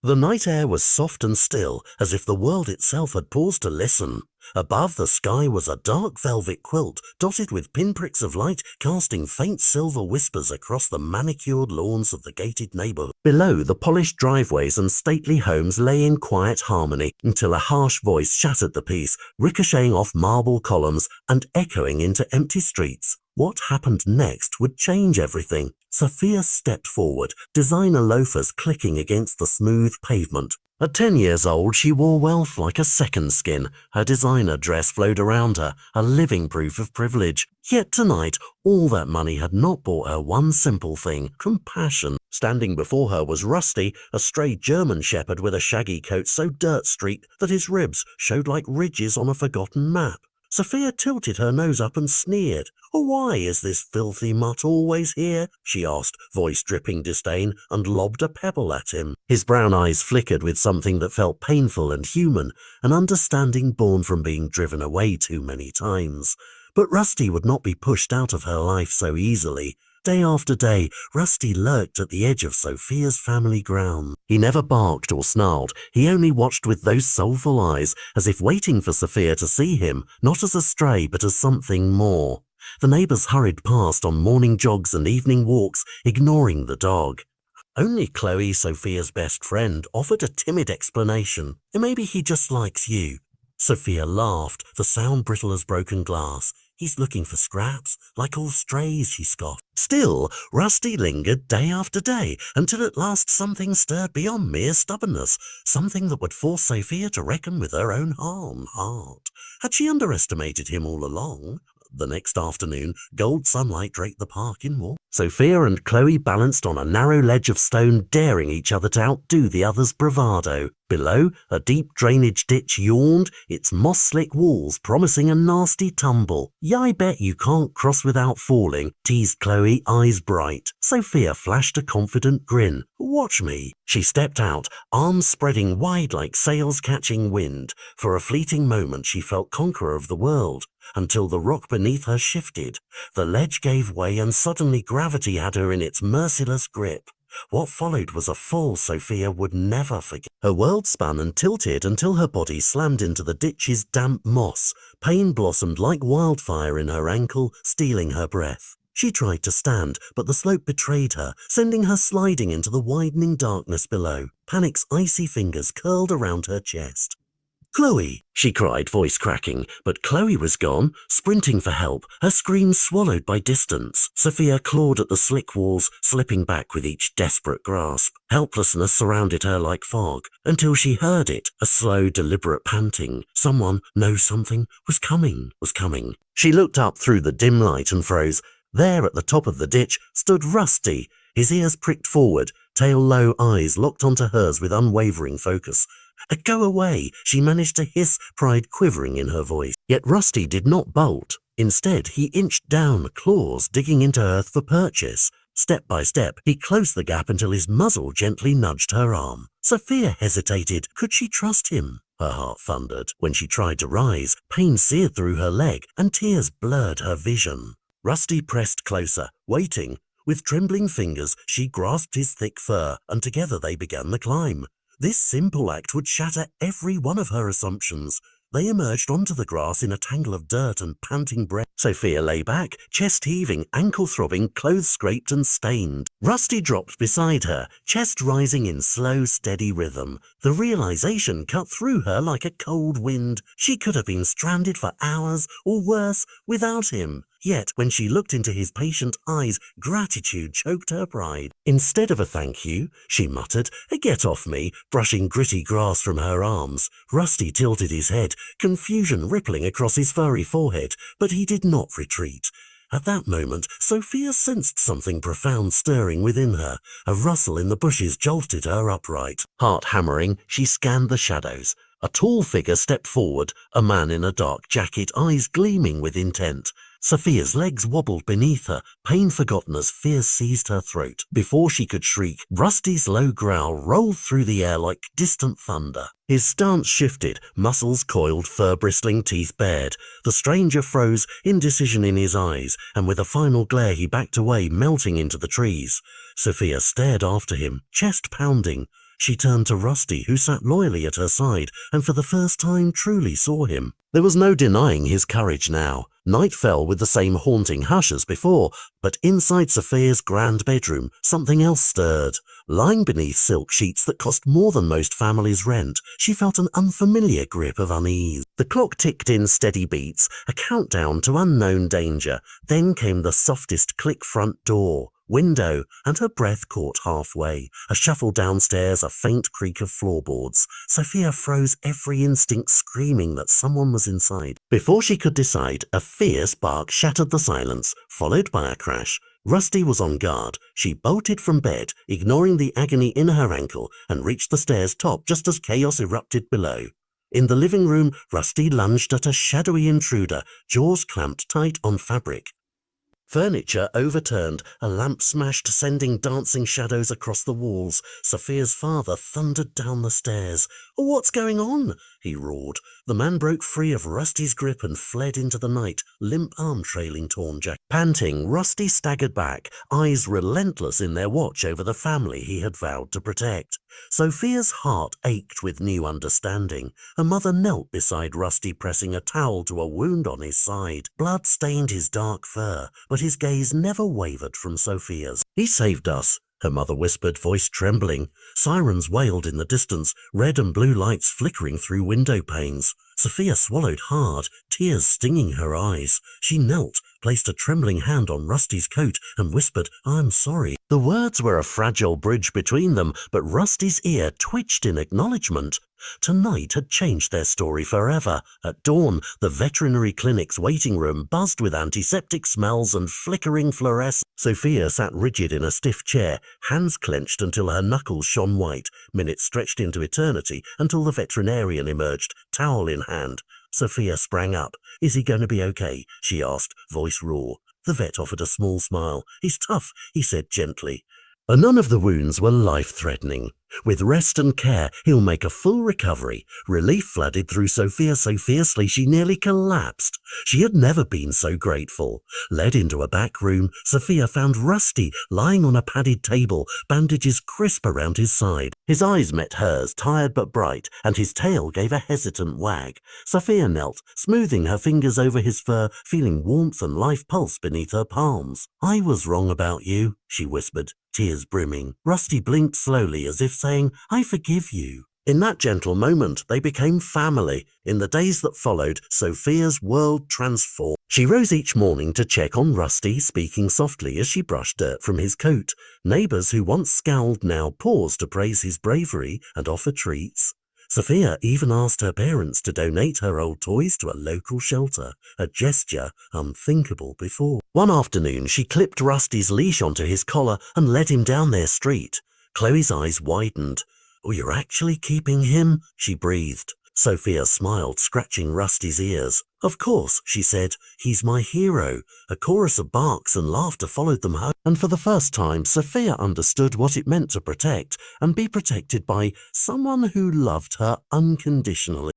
The night air was soft and still, as if the world itself had paused to listen. Above the sky was a dark velvet quilt, dotted with pinpricks of light, casting faint silver whispers across the manicured lawns of the gated neighborhood. Below, the polished driveways and stately homes lay in quiet harmony, until a harsh voice shattered the peace, ricocheting off marble columns and echoing into empty streets. What happened next would change everything. Sophia stepped forward, designer loafers clicking against the smooth pavement. At 10 years old, she wore wealth like a second skin. Her designer dress flowed around her, a living proof of privilege. Yet tonight, all that money had not bought her one simple thing: compassion. Standing before her was Rusty, a stray German shepherd with a shaggy coat so dirt-streaked that his ribs showed like ridges on a forgotten map. Sophia tilted her nose up and sneered. "Why is this filthy mutt always here?" she asked, voice dripping disdain, and lobbed a pebble at him. His brown eyes flickered with something that felt painful and human, an understanding born from being driven away too many times. But Rusty would not be pushed out of her life so easily. Day after day, Rusty lurked at the edge of Sophia's family ground. He never barked or snarled. He only watched with those soulful eyes, as if waiting for Sophia to see him, not as a stray but as something more. The neighbors hurried past on morning jogs and evening walks, ignoring the dog. Only Chloe, Sophia's best friend, offered a timid explanation. "Maybe he just likes you." Sophia laughed, the sound brittle as broken glass. "He's looking for scraps, like all strays," she scoffed. Still, Rusty lingered day after day, until at last something stirred beyond mere stubbornness, something that would force Sophia to reckon with her own heart. Had she underestimated him all along? The next afternoon, gold sunlight draped the park in warmth. Sophia and Chloe balanced on a narrow ledge of stone, daring each other to outdo the other's bravado. Below, a deep drainage ditch yawned, its moss-slick walls promising a nasty tumble. "Yeah, I bet you can't cross without falling," teased Chloe, eyes bright. Sophia flashed a confident grin. "Watch me." She stepped out, arms spreading wide like sails catching wind. For a fleeting moment she felt conqueror of the world, until the rock beneath her shifted. The ledge gave way and suddenly gravity had her in its merciless grip. What followed was a fall Sophia would never forget. Her world spun and tilted until her body slammed into the ditch's damp moss. Pain blossomed like wildfire in her ankle, stealing her breath. She tried to stand, but the slope betrayed her, sending her sliding into the widening darkness below. Panic's icy fingers curled around her chest. "Chloe!" she cried, voice cracking, but Chloe was gone, sprinting for help, her screams swallowed by distance. Sophia clawed at the slick walls, slipping back with each desperate grasp. Helplessness surrounded her like fog, until she heard it, a slow, deliberate panting. Someone, no something, was coming. She looked up through the dim light and froze. There at the top of the ditch stood Rusty, his ears pricked forward, tail low, eyes locked onto hers with unwavering focus. "Go away," she managed to hiss, pride quivering in her voice. Yet Rusty did not bolt. Instead, he inched down, claws digging into earth for purchase. Step by step, he closed the gap until his muzzle gently nudged her arm. Sophia hesitated. Could she trust him? Her heart thundered. When she tried to rise, pain seared through her leg and tears blurred her vision. Rusty pressed closer, waiting. With trembling fingers, she grasped his thick fur, and together they began the climb. This simple act would shatter every one of her assumptions. They emerged onto the grass in a tangle of dirt and panting breath. Sophia lay back, chest heaving, ankle throbbing, clothes scraped and stained. Rusty dropped beside her, chest rising in slow, steady rhythm. The realization cut through her like a cold wind. She could have been stranded for hours, or worse, without him. Yet, when she looked into his patient eyes, gratitude choked her pride. "Instead of a thank you," she muttered, "get off me," brushing gritty grass from her arms. Rusty tilted his head, confusion rippling across his furry forehead, but he did not retreat. At that moment, Sophia sensed something profound stirring within her. A rustle in the bushes jolted her upright. Heart hammering, she scanned the shadows. A tall figure stepped forward, a man in a dark jacket, eyes gleaming with intent. Sophia's legs wobbled beneath her, pain forgotten as fear seized her throat. Before she could shriek, Rusty's low growl rolled through the air like distant thunder. His stance shifted, muscles coiled, fur-bristling, teeth bared. The stranger froze, indecision in his eyes, and with a final glare he backed away, melting into the trees. Sophia stared after him, chest pounding. She turned to Rusty, who sat loyally at her side and for the first time truly saw him. There was no denying his courage now. Night fell with the same haunting hush as before, but inside Sophia's grand bedroom, something else stirred. Lying beneath silk sheets that cost more than most families' rent, she felt an unfamiliar grip of unease. The clock ticked in steady beats, a countdown to unknown danger. Then came the softest click front door, window, and her breath caught halfway. A shuffle downstairs, a faint creak of floorboards. Sophia froze, every instinct screaming that someone was inside. Before she could decide, a fierce bark shattered the silence, followed by a crash. Rusty was on guard. She bolted from bed, ignoring the agony in her ankle, and reached the stairs top just as chaos erupted below. In the living room, Rusty lunged at a shadowy intruder, jaws clamped tight on fabric. Furniture overturned, a lamp smashed, sending dancing shadows across the walls. Sophia's father thundered down the stairs. "What's going on?" he roared. The man broke free of Rusty's grip and fled into the night, limp arm trailing torn jacket. Panting, Rusty staggered back, eyes relentless in their watch over the family he had vowed to protect. Sophia's heart ached with new understanding. Her mother knelt beside Rusty, pressing a towel to a wound on his side. Blood stained his dark fur, but his gaze never wavered from Sophia's. "He saved us," her mother whispered, voice trembling. Sirens wailed in the distance, red and blue lights flickering through window panes. Sophia swallowed hard, tears stinging her eyes. She knelt, placed a trembling hand on Rusty's coat, and whispered, "I'm sorry." The words were a fragile bridge between them, but Rusty's ear twitched in acknowledgement. Tonight had changed their story forever. At dawn, the veterinary clinic's waiting room buzzed with antiseptic smells and flickering fluorescence. Sophia sat rigid in a stiff chair, hands clenched until her knuckles shone white. Minutes stretched into eternity until the veterinarian emerged, towel in hand. Sophia sprang up. "Is he going to be okay?" she asked, voice raw. The vet offered a small smile. "He's tough," he said gently. None of the wounds were life-threatening. With rest and care, he'll make a full recovery. Relief flooded through Sophia so fiercely she nearly collapsed. She had never been so grateful. Led into a back room, Sophia found Rusty lying on a padded table, bandages crisp around his side. His eyes met hers, tired but bright, and his tail gave a hesitant wag. Sophia knelt, smoothing her fingers over his fur, feeling warmth and life pulse beneath her palms. "I was wrong about you," she whispered, tears brimming. Rusty blinked slowly as if saying, "I forgive you." In that gentle moment, they became family. In the days that followed, Sophia's world transformed. She rose each morning to check on Rusty, speaking softly as she brushed dirt from his coat. Neighbors who once scowled now paused to praise his bravery and offer treats. Sophia even asked her parents to donate her old toys to a local shelter, a gesture unthinkable before. One afternoon, she clipped Rusty's leash onto his collar and led him down their street. Chloe's eyes widened. "Oh, you're actually keeping him?" she breathed. Sophia smiled, scratching Rusty's ears. "Of course," she said. "He's my hero." A chorus of barks and laughter followed them home, and for the first time, Sophia understood what it meant to protect and be protected by someone who loved her unconditionally.